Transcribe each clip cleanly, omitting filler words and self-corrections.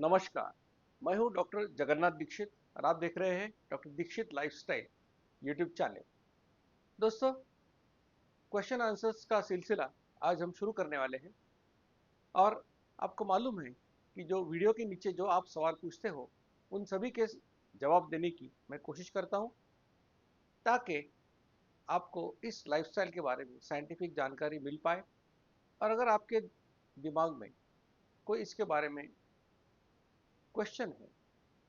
नमस्कार। मैं हूं डॉक्टर जगन्नाथ दीक्षित और आप देख रहे हैं doctor Dikshit lifestyle YouTube channel. दोस्तों, क्वेश्चन आंसर्स का सिलसिला आज हम शुरू करने वाले हैं। और आपको मालूम है कि जो वीडियो के नीचे जो आप सवाल पूछते हो उन सभी के जवाब देने की मैं कोशिश करता हूं, ताकि आपको इस लाइफस्टाइल के बारे में साइंटिफिक जानकारी मिल पाए। और अगर आपके दिमाग में कोई इसके बारे में क्वेश्चन है,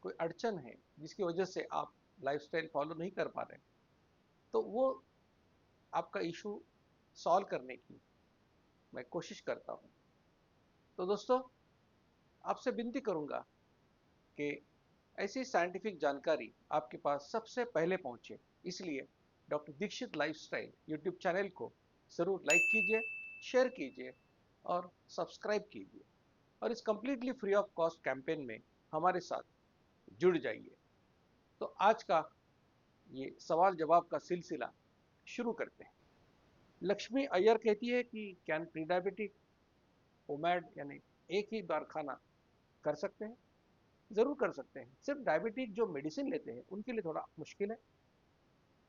कोई अड़चन है जिसकी वजह से आप लाइफस्टाइल फॉलो नहीं कर पा रहे, तो वो आपका इशू सॉल्व करने की मैं कोशिश करता हूं। तो दोस्तों, आपसे विनती करूंगा कि ऐसी साइंटिफिक जानकारी आपके पास सबसे पहले पहुंचे, इसलिए doctor Dikshit lifestyle YouTube channel को जरूर लाइक कीजिए, शेयर कीजिए और सब्सक्राइब कीजिए। और इस completely free of cost campaign में हमारे साथ जुड़ जाइए। तो आज का ये सवाल जवाब का सिलसिला शुरू करते हैं। लक्ष्मी अय्यर कहती है कि कैन प्री डायबिटिक ओमैड यानी एक ही बार खाना कर सकते हैं? जरूर कर सकते हैं। सिर्फ डायबिटिक जो मेडिसिन लेते हैं उनके लिए थोड़ा मुश्किल है।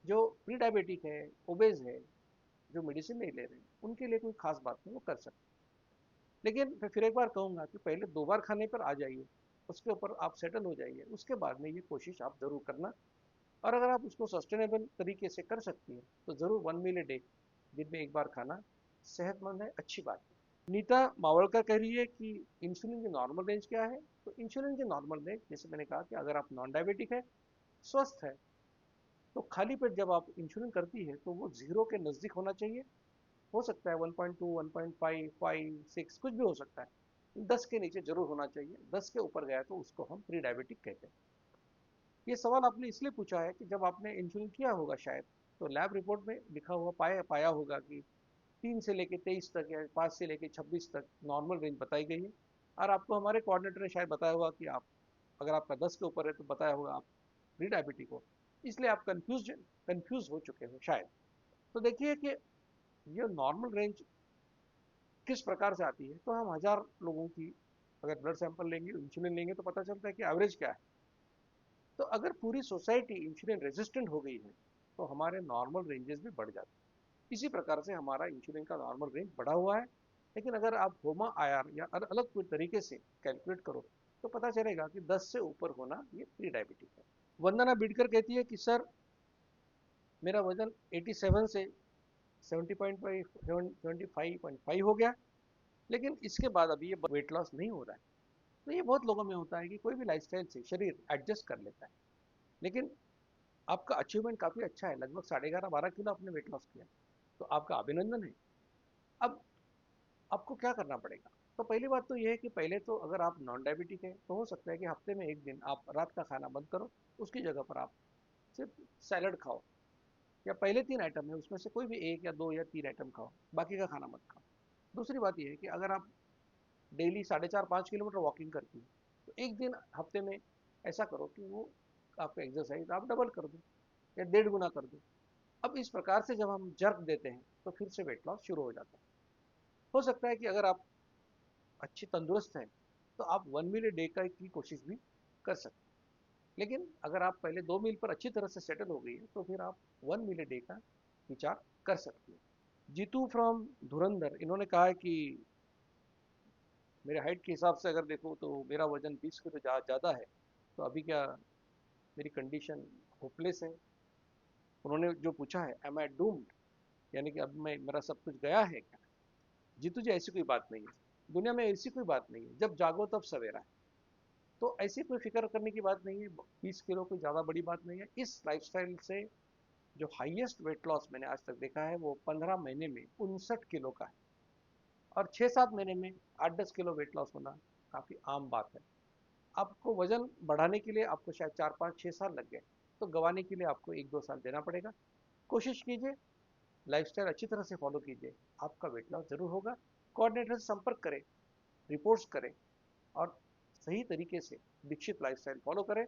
जो प्री डायबिटिक है, ओबेज है, जो मेडिसिन नहीं ले रहे हैं, उनके लिए कोई खास बात नहीं, वो कर सकते हैं। लेकिन मैं फिर एक बार कहूंगा कि पहले 2 बार खाने पर आ जाइए, उसके ऊपर आप सेटल हो जाइए, उसके बाद में ये कोशिश आप जरूर करना। और अगर आप उसको सस्टेनेबल तरीके से कर सकती हैं तो जरूर 1 मील ए डे, दिन में एक बार खाना सेहतमंद है, अच्छी बात है। नीता मावड़कर कह रही है कि इंसुलिन की नॉर्मल रेंज क्या है? तो इंसुलिन की नॉर्मल रेंज, जैसे मैंने कहा कि अगर आप नॉन डायबिटिक है, स्वस्थ है, तो खाली पेट जब आप इंसुलिन करती है तो वो जीरो के नज़दीक होना चाहिए। हो सकता है 1.2, 1.5, 5, 6 कुछ भी हो सकता है। 10 के नीचे जरूर होना चाहिए। 10 के ऊपर गया तो उसको हम प्री डायबिटिक कहते हैं। ये सवाल आपने इसलिए पूछा है कि जब आपने इंसुलिन किया होगा शायद, तो लैब रिपोर्ट में लिखा हुआ पाया होगा कि 3 से लेके 23 तक या 5 से लेके 26 तक नॉर्मल रेंज बताई गई है। और आपको हमारे कोऑर्डिनेटर ने शायद बताया होगा कि आप, अगर आपका 10 के ऊपर है तो बताया होगा आप प्री डायबिटिक हो, इसलिए आप कंफ्यूज हो चुके हो शायद। तो देखिए कि ये नॉर्मल रेंज किस प्रकार से आती है। तो हम 1000 लोगों की अगर ब्लड सैंपल लेंगे, इंसुलिन लेंगे, तो पता चलता है कि एवरेज क्या है। तो अगर पूरी सोसाइटी इंसुलिन रेजिस्टेंट हो गई है तो हमारे नॉर्मल रेंजेस भी बढ़ जाते हैं। इसी प्रकार से हमारा इंसुलिन का नॉर्मल रेंज बढ़ा हुआ है। लेकिन अगर आप होमा आयर या अलग कोई तरीके से कैलकुलेट करो तो पता चलेगा कि 10 से ऊपर होना ये प्री डायबिटिक है। वंदना बिडकर कहती है कि सर, मेरा वजन 87 से 75.5 हो गया, लेकिन इसके बाद अभी ये वेट लॉस नहीं हो रहा है। तो ये बहुत लोगों में होता है कि कोई भी लाइफस्टाइल से शरीर एडजस्ट कर लेता है। लेकिन आपका अचीवमेंट काफ़ी अच्छा है, लगभग 11.5-12 किलो आपने वेट लॉस किया, तो आपका अभिनंदन है। अब आपको क्या करना पड़ेगा? तो पहली बात तो ये है कि पहले तो अगर आप नॉन डायबिटिक हैं तो हो सकता है कि हफ्ते में एक दिन आप रात का खाना बंद करो, उसकी जगह पर आप सिर्फ सैलड खाओ, या पहले 3 आइटम है उसमें से कोई भी एक या दो या 3 आइटम खाओ, बाकी का खाना मत खाओ। दूसरी बात यह है कि अगर आप डेली 4.5-5 किलोमीटर वॉकिंग करती है, तो एक दिन हफ्ते में ऐसा करो कि वो आपका एक्सरसाइज आप डबल कर दो या 1.5 गुना कर दो। अब इस प्रकार से जब हम जर्क देते हैं तो फिर से वेट लॉस शुरू हो जाता है। हो सकता है कि अगर आप अच्छी तंदुरुस्त हैं तो आप 1 मील ए डे का की कोशिश भी कर सकते हैं। लेकिन अगर आप पहले 2 मील पर अच्छी तरह से सेटल हो गई है तो फिर आप 1 मील ए डे का विचार कर सकती हैं। जीतू फ्रॉम धुरंधर, इन्होंने कहा है कि मेरे हाइट के हिसाब से अगर देखो तो मेरा वजन 20 किलो ज़्यादा है, तो अभी क्या मेरी कंडीशन होपलेस है? उन्होंने जो पूछा है, एम आई डूम्ड, यानी कि अब मैं, मेरा सब कुछ गया है क्या? जीतू जी, ऐसी कोई बात नहीं है। दुनिया में ऐसी कोई बात नहीं है, जब जागो तब सवेरा है। तो ऐसी कोई फिक्र करने की बात नहीं है। 20 किलो कोई ज़्यादा बड़ी बात नहीं है। इस लाइफस्टाइल से जो हाईएस्ट वेट लॉस मैंने आज तक देखा है वो 15 महीने में 59 किलो का है। और 6-7 महीने में 8-10 किलो वेट लॉस होना काफ़ी आम बात है। आपको वजन बढ़ाने के लिए आपको शायद 4-5-6 साल लग गए, तो गंवाने के लिए आपको 1-2 साल देना पड़ेगा। कोशिश कीजिए, लाइफस्टाइल अच्छी तरह से फॉलो कीजिए, आपका वेट लॉस जरूर होगा। कोऑर्डिनेटर से संपर्क करें, रिपोर्ट्स करें और सही तरीके से दीक्षित लाइफस्टाइल फॉलो करें,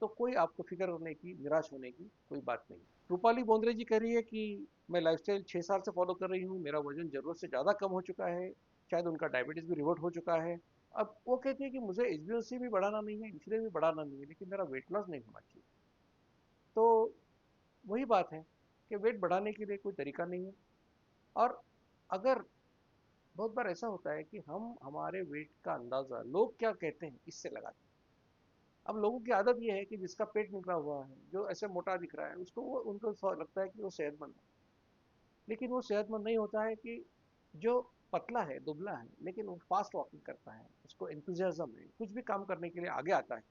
तो कोई आपको फिक्र करने की, निराश होने की कोई बात नहीं। रूपाली बोंद्रे जी कह रही है कि मैं लाइफस्टाइल 6 साल से फॉलो कर रही हूँ, मेरा वजन जरूरत से ज़्यादा कम हो चुका है, शायद उनका डायबिटीज़ भी रिवर्ट हो चुका है, अब वो कहती है कि मुझे एचबीएलसी भी बढ़ाना नहीं है, इंसुलिन भी बढ़ाना नहीं है, लेकिन मेरा वेट लॉस नहीं होना चाहिए। तो वही बात है कि वेट बढ़ाने के लिए कोई तरीका नहीं है। और अगर बहुत बार ऐसा होता है कि हम हमारे वेट का अंदाजा लोग क्या कहते हैं इससे लगाते हैं। अब लोगों की आदत ये है कि जिसका पेट निकला हुआ है, जो ऐसे मोटा दिख रहा है, उसको वो उनको लगता है कि वो सेहतमंद है। लेकिन वो सेहतमंद नहीं होता है कि जो पतला है, दुबला है, लेकिन वो फास्ट वॉकिंग करता है, उसको एंथुजियाज्म है, कुछ भी काम करने के लिए आगे आता है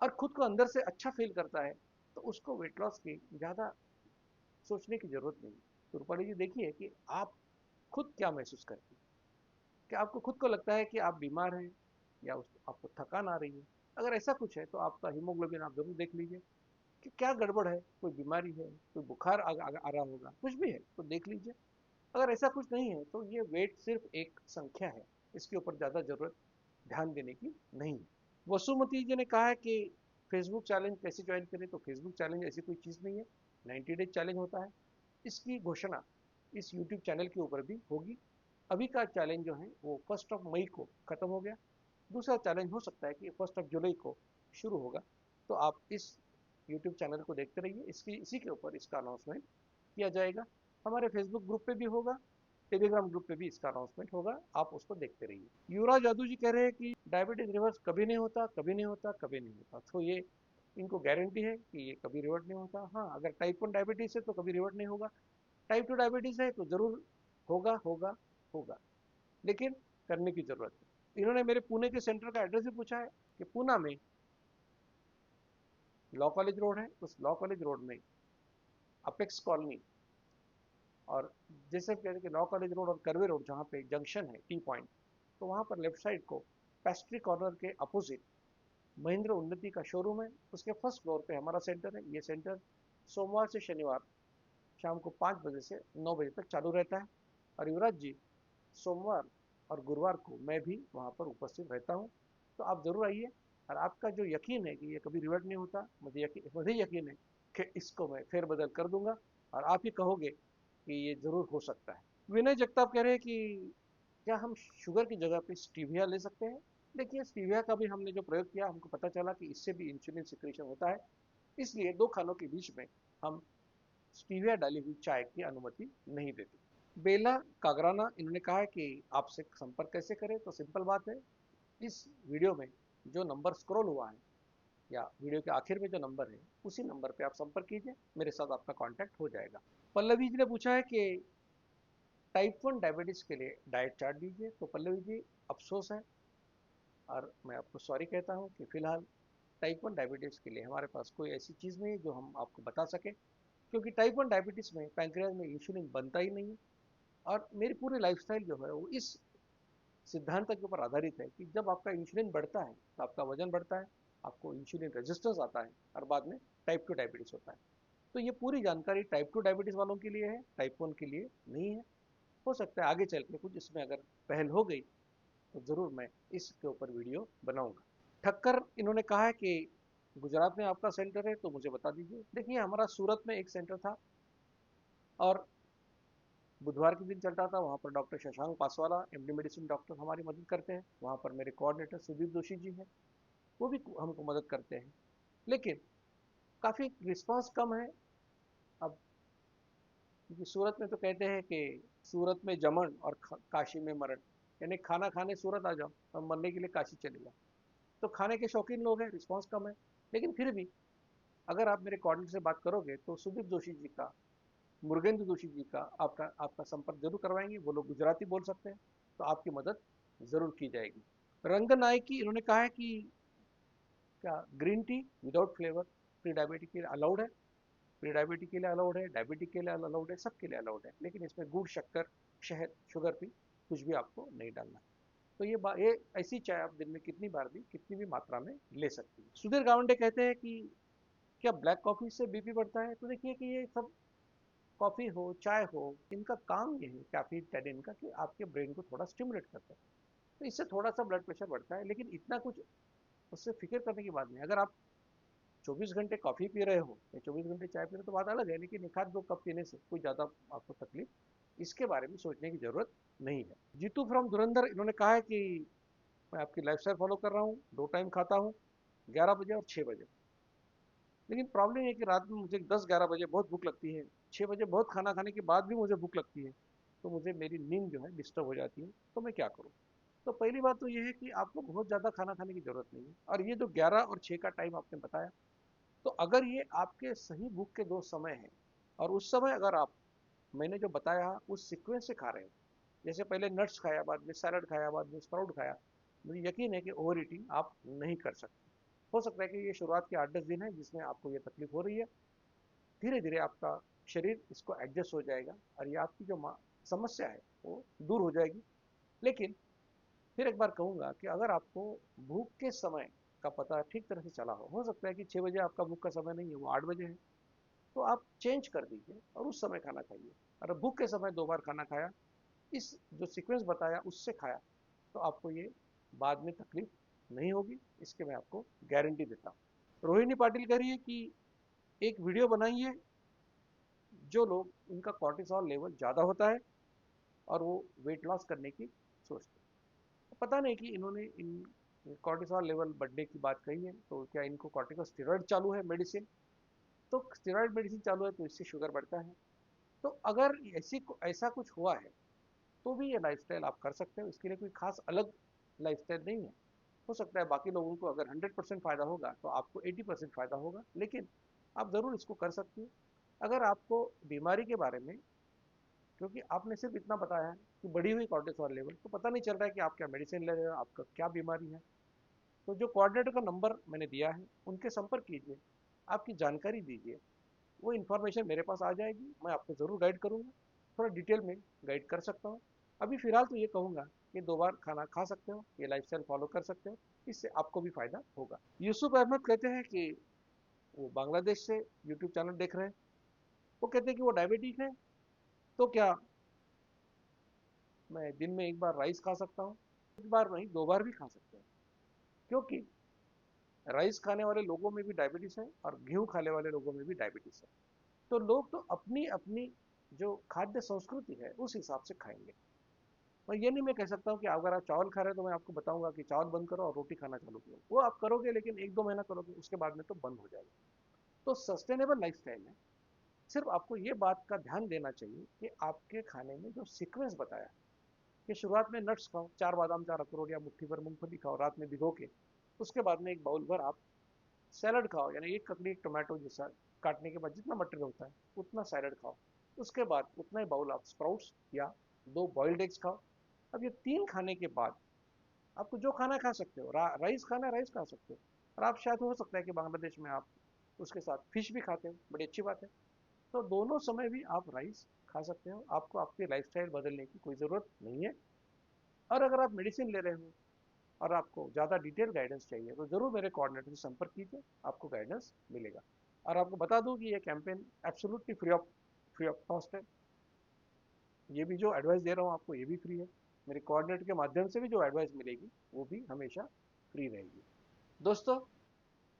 और खुद को अंदर से अच्छा फील करता है, तो उसको वेट लॉस की ज़्यादा सोचने की जरूरत नहीं। तो रूपाली जी देखिए कि आप खुद क्या महसूस करती हैं। क्या आपको खुद को लगता है कि आप बीमार हैं, या आपको थकान आ रही है? अगर ऐसा कुछ है तो आपका हीमोग्लोबिन आप जरूर देख लीजिए कि क्या गड़बड़ है, कोई बीमारी है, कोई बुखार आ रहा होगा, कुछ भी है तो देख लीजिए। अगर ऐसा कुछ नहीं है तो ये वेट सिर्फ एक संख्या है, इसके ऊपर ज़्यादा जरूरत ध्यान देने की नहीं है। वसुमती जी ने कहा है कि फेसबुक चैलेंज कैसे ज्वाइन करें, तो फेसबुक चैलेंज ऐसी कोई चीज़ नहीं है। 90 डेज चैलेंज होता है, इसकी घोषणा इस यूट्यूब चैनल के ऊपर भी होगी। अभी का चैलेंज जो है वो 1 मई को खत्म हो गया। दूसरा चैलेंज हो सकता है कि 1 जुलाई को शुरू होगा। तो आप इस यूट्यूब चैनल को देखते रहिए, इसकी इसी के ऊपर इसका अनाउंसमेंट किया जाएगा। हमारे फेसबुक ग्रुप पे भी होगा, टेलीग्राम ग्रुप पे भी इसका अनाउंसमेंट होगा, आप उसको देखते रहिए। युवराज यादव जी कह रहे हैं कि डायबिटीज रिवर्स कभी नहीं होता, कभी नहीं होता, कभी नहीं होता। तो ये इनको गारंटी है कि ये कभी रिवर्ट नहीं होता। हाँ, अगर टाइप 1 डायबिटीज है तो कभी रिवर्ट नहीं होगा, टाइप 2 डायबिटीज है तो जरूर होगा होगा होगा, लेकिन करने की जरूरत है। इन्होंने मेरे पुणे के सेंटर का एड्रेस भी पूछा है कि पूना में लॉ कॉलेज रोड है, उस लॉ कॉलेज रोड में अपेक्स कॉलोनी, और जैसे कहते हैं कि लॉ कॉलेज रोड और कर्वे रोड जहाँ पे जंक्शन है टी पॉइंट, तो वहाँ पर लेफ्ट साइड को पेस्ट्री कॉर्नर के अपोजिट महिंद्र उन्नति का शोरूम है, उसके फर्स्ट फ्लोर पे हमारा सेंटर है। ये सेंटर सोमवार से शनिवार शाम को 5 बजे से 9 बजे तक चालू रहता है। और युवराज जी, सोमवार और गुरुवार को मैं भी वहाँ पर उपस्थित रहता हूँ। तो आप जरूर आइए। और आपका जो यकीन है कि ये कभी रिवर्ट नहीं होता, मुझे यकीन है कि इसको मैं फेरबदल कर दूंगा, और आप ही कहोगे कि ये जरूर हो सकता है। विनय जगताप कह रहे हैं कि क्या हम शुगर की जगह पे स्टीविया ले सकते हैं? देखिए, स्टीविया का भी हमने जो प्रयोग किया, हमको पता चला कि इससे भी इंसुलिन सिक्रेशन होता है, इसलिए दो खानों के बीच में हम स्टीविया डाली हुई चाय की अनुमति नहीं देते। बेला कागराना इन्होंने कहा है कि आपसे संपर्क कैसे करें, तो सिंपल बात है, इस वीडियो में जो नंबर स्क्रॉल हुआ है, या वीडियो के आखिर में जो नंबर है, उसी नंबर पे आप संपर्क कीजिए, मेरे साथ आपका कांटेक्ट हो जाएगा। पल्लवी जी ने पूछा है कि टाइप 1 डायबिटीज के लिए डाइट चार्ट दीजिए। तो पल्लवी जी, अफसोस है और मैं आपको सॉरी कहता हूँ कि फिलहाल टाइप 1 डायबिटीज के लिए हमारे पास कोई ऐसी चीज़ नहीं है जो हम आपको बता सके, क्योंकि टाइप 1 डायबिटीज में पैंक्रियाज में इंसुलिन बनता ही नहीं है। और मेरी पूरी लाइफस्टाइल जो है वो इस सिद्धांत के ऊपर आधारित है कि जब आपका इंसुलिन बढ़ता है तो आपका वजन बढ़ता है, आपको इंसुलिन रेजिस्टेंस आता है, और बाद में टाइप 2 डायबिटीज होता है। तो ये पूरी जानकारी टाइप 2 डायबिटीज वालों के लिए है, टाइप 1 के लिए नहीं है। हो सकता है आगे चल के कुछ इसमें अगर पहल हो गई तो जरूर मैं इसके ऊपर वीडियो बनाऊंगा। ठक्कर इन्होंने कहा है कि गुजरात में आपका सेंटर है तो मुझे बता दीजिए। देखिए, हमारा सूरत में एक सेंटर था, और बुधवार के दिन चलता था। वहाँ पर doctor Shashank Paswala, MD medicine doctor, हमारी मदद करते हैं। वहाँ पर मेरे कोऑर्डिनेटर सुदीप जोशी जी हैं, वो भी हमको मदद करते हैं। लेकिन काफ़ी रिस्पांस कम है अब, क्योंकि सूरत में तो कहते हैं कि सूरत में जमन और काशी में मरण, यानी खाना खाने सूरत आ जाओ और मरने के लिए काशी चले जाओ। तो खाने के शौकीन लोग हैं, रिस्पांस कम है। लेकिन फिर भी अगर आप मेरे कोऑर्डिनेटर से बात करोगे तो सुदीप जोशी जी का, मुरुगेंद्र जोशी जी का आपका आपका संपर्क जरूर करवाएंगे। वो लोग गुजराती बोल सकते हैं, तो आपकी मदद जरूर की जाएगी। रंगन नायकी इन्होंने कहा है कि क्या green tea without flavour pre diabetic के लिए अलाउड है? प्री डायबिटिक के लिए अलाउड है, डायबिटिक के लिए अलाउड है, सबके लिए अलाउड है, लेकिन इसमें गुड़, शक्कर, शहद, शुगर भी कुछ भी आपको नहीं डालना। तो ये ऐसी चाय आप दिन में कितनी बार भी, कितनी भी मात्रा में ले सकती हैं। सुधीर गावंडे कहते हैं कि क्या ब्लैक कॉफी से बीपी बढ़ता है? तो देखिए कि ये सब, कॉफी हो चाय हो, इनका काम ये है कैफीन टैनिन का कि आपके ब्रेन को थोड़ा स्टिमुलेट करता है। तो इससे थोड़ा सा ब्लड प्रेशर बढ़ता है, लेकिन इतना कुछ उससे फिक्र करने की बात नहीं। अगर आप 24 घंटे कॉफी पी रहे हो या 24 घंटे चाय पी रहे हो तो बात अलग है, लेकिन एक आध दो कप पीने से कोई ज्यादा आपको तकलीफ, इसके बारे में सोचने की जरूरत नहीं है। जीतू फ्रॉम धुरंधर इन्होंने कहा है कि मैं आपकी लाइफस्टाइल फॉलो कर रहा हूँ, 2 टाइम खाता हूँ, 11 बजे और 6 बजे। लेकिन प्रॉब्लम ये है कि रात में मुझे 10-11 बजे बहुत भूख लगती है, 6 बजे बहुत खाना खाने के बाद भी मुझे भूख लगती है, तो मुझे मेरी नींद जो है डिस्टर्ब हो जाती है, तो मैं क्या करूँ? तो पहली बात तो ये है कि आपको बहुत ज़्यादा खाना खाने की ज़रूरत नहीं है, और ये जो 11 और 6 का टाइम आपने बताया, तो अगर ये आपके सही भूख के 2 समय हैं, और उस समय अगर आप मैंने जो बताया उस सीक्वेंस से खा रहे हैं, जैसे पहले नट्स खाया, बाद में सैलड खाया, बाद में स्प्राउट खाया, मुझे यकीन है कि ओवर ईटिंग आप नहीं कर सकते। हो सकता है कि ये शुरुआत के 8-10 दिन है जिसमें आपको ये तकलीफ हो रही है, धीरे धीरे आपका शरीर इसको एडजस्ट हो जाएगा, और ये आपकी जो समस्या है वो दूर हो जाएगी। लेकिन फिर एक बार कहूँगा कि अगर आपको भूख के समय का पता ठीक तरह से चला हो सकता है कि 6 बजे आपका भूख का समय नहीं है, वो 8 बजे है, तो आप चेंज कर दीजिए और उस समय खाना खाइए। अगर भूख के समय 2 बार खाना खाया, इस जो सीक्वेंस बताया उससे खाया, तो आपको ये बाद में तकलीफ नहीं होगी, इसके मैं आपको गारंटी देता हूँ। रोहिणी पाटिल कह रही है कि एक वीडियो बनाइए जो लोग उनका कॉर्टिसोल लेवल ज़्यादा होता है और वो वेट लॉस करने की सोचते हैं। तो पता नहीं कि इन्होंने इन कॉर्टिसोल लेवल बढ़ने की बात कही है, तो क्या इनको कॉर्टिकोस्टेरॉइड चालू है मेडिसिन? तो स्टेरॉइड मेडिसिन चालू है तो इससे शुगर बढ़ता है। तो अगर ऐसा कुछ हुआ है तो भी ये लाइफस्टाइल आप कर सकते हो, इसके लिए कोई खास अलग लाइफस्टाइल नहीं है। हो सकता है बाकी लोगों को अगर 100% फायदा होगा तो आपको 80% फायदा होगा, लेकिन आप जरूर इसको कर सकते हो। अगर आपको बीमारी के बारे में, क्योंकि आपने सिर्फ इतना बताया है कि बढ़ी हुई कॉर्टिसोल लेवल, तो पता नहीं चल रहा है कि आप क्या मेडिसिन ले रहे हो, आपका क्या बीमारी है। तो जो कोऑर्डिनेटर का नंबर मैंने दिया है उनके संपर्क कीजिए, आपकी जानकारी दीजिए, वो इन्फॉर्मेशन मेरे पास आ जाएगी, मैं आपको ज़रूर गाइड करूँगा, थोड़ा डिटेल में गाइड कर सकता हूँ। अभी फ़िलहाल तो ये कहूँगा कि 2 बार खाना खा सकते हो, ये लाइफस्टाइल फॉलो कर सकते हो, इससे आपको भी फ़ायदा होगा। यूसुफ अहमद कहते हैं कि वो बांग्लादेश से यूट्यूब चैनल देख रहे हैं, वो कहते हैं कि वो डायबिटिक है, तो क्या मैं दिन में 1 बार राइस खा सकता हूँ? 1 बार नहीं, 2 बार भी खा सकते हैं, क्योंकि राइस खाने वाले लोगों में भी डायबिटीज़ है और गेहूँ खाने वाले लोगों में भी डायबिटीज़ है। तो लोग तो अपनी अपनी जो खाद्य संस्कृति है उस हिसाब से खाएंगे। और ये नहीं मैं कह सकता हूँ कि अगर आप चावल खा रहे हैं तो मैं आपको बताऊंगा कि चावल बंद करो और रोटी खाना चालू करो, वो आप करोगे लेकिन 1-2 महीना करोगे, उसके बाद में तो बंद हो जाएगा। तो सस्टेनेबल लाइफस्टाइल में सिर्फ आपको ये बात का ध्यान देना चाहिए कि आपके खाने में जो सीक्वेंस बताया कि शुरुआत में नट्स खाओ, 4 बादाम, 4 अखरोट या मुट्ठी भर मूंगफली खाओ रात में भिगो के, उसके बाद में 1 बाउल भर आप सैलड खाओ, यानी 1 ककड़ी 1 टोमेटो जैसा काटने के बाद जितना मटेरियल होता है उतना सैलड खाओ, उसके बाद उतना ही बाउल आप स्प्राउट्स या 2 बॉइल्ड एग्स खाओ। अब ये 3 खाने के बाद आपको जो खाना खा सकते हो, राइस खाना है राइस खा सकते हो, और आप शायद हो सकता है कि बांग्लादेश में आप उसके साथ फिश भी खाते हो, बड़ी अच्छी बात है। तो दोनों समय भी आप राइस खा सकते हो, आपको आपकी लाइफस्टाइल बदलने की कोई ज़रूरत नहीं है। और अगर आप मेडिसिन ले रहे हो और आपको ज़्यादा डिटेल गाइडेंस चाहिए तो ज़रूर मेरे कोऑर्डिनेटर से संपर्क कीजिए, आपको गाइडेंस मिलेगा। और आपको बता दूं कि ये campaign absolutely free of cost है। ये भी जो एडवाइस दे रहा हूँ आपको ये भी फ्री है, मेरे कोऑर्डिनेटर के माध्यम से भी जो एडवाइस मिलेगी वो भी हमेशा फ्री रहेगी। दोस्तों,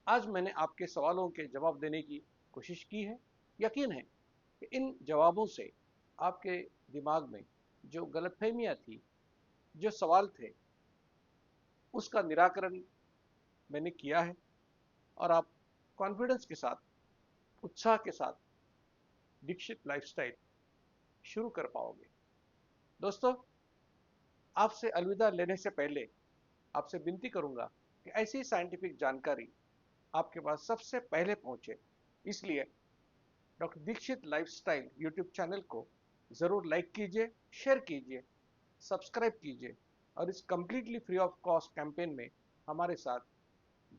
आज मैंने आपके सवालों के जवाब देने की कोशिश की है। यकीन है कि इन जवाबों से आपके दिमाग में जो गलतफहमियाँ थी, जो सवाल थे, उसका निराकरण मैंने किया है, और आप कॉन्फिडेंस के साथ, उत्साह के साथ दीक्षित लाइफस्टाइल शुरू कर पाओगे। दोस्तों, आपसे अलविदा लेने से पहले आपसे विनती करूंगा कि ऐसी साइंटिफिक जानकारी आपके पास सबसे पहले पहुंचे, इसलिए doctor Dikshit lifestyle YouTube channel को ज़रूर लाइक कीजिए, शेयर कीजिए, सब्सक्राइब कीजिए, और इस completely free of cost campaign में हमारे साथ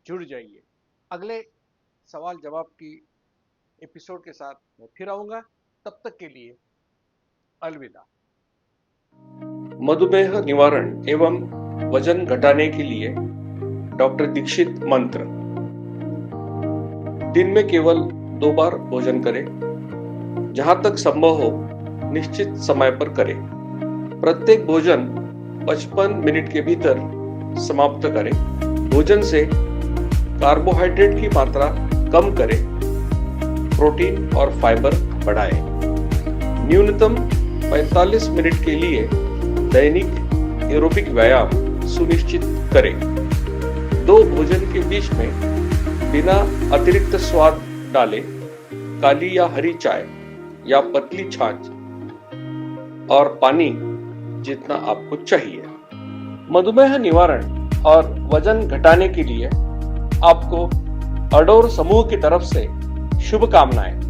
जुड़ जाइए। अगले सवाल जवाब की एपिसोड के साथ मैं फिर आऊँगा, तब तक के लिए अलविदा। मधुमेह निवारण एवं वजन घटाने के लिए डॉक्टर दीक्षित मंत्र। दिन में केवल 2 बार भोजन करें, जहां तक संभव हो निश्चित समय पर करें। प्रत्येक भोजन 55 मिनट के भीतर समाप्त करें। भोजन से कार्बोहाइड्रेट की मात्रा कम करें, प्रोटीन और फाइबर बढ़ाएं। न्यूनतम 45 मिनट के लिए दैनिक एरोबिक व्यायाम सुनिश्चित करें। दो भोजन के बीच में बिना अतिरिक्त स्वाद डाले काली या हरी चाय या पतली छाछ और पानी जितना आपको चाहिए। मधुमेह निवारण और वजन घटाने के लिए आपको अडोर समूह की तरफ से शुभकामनाएं।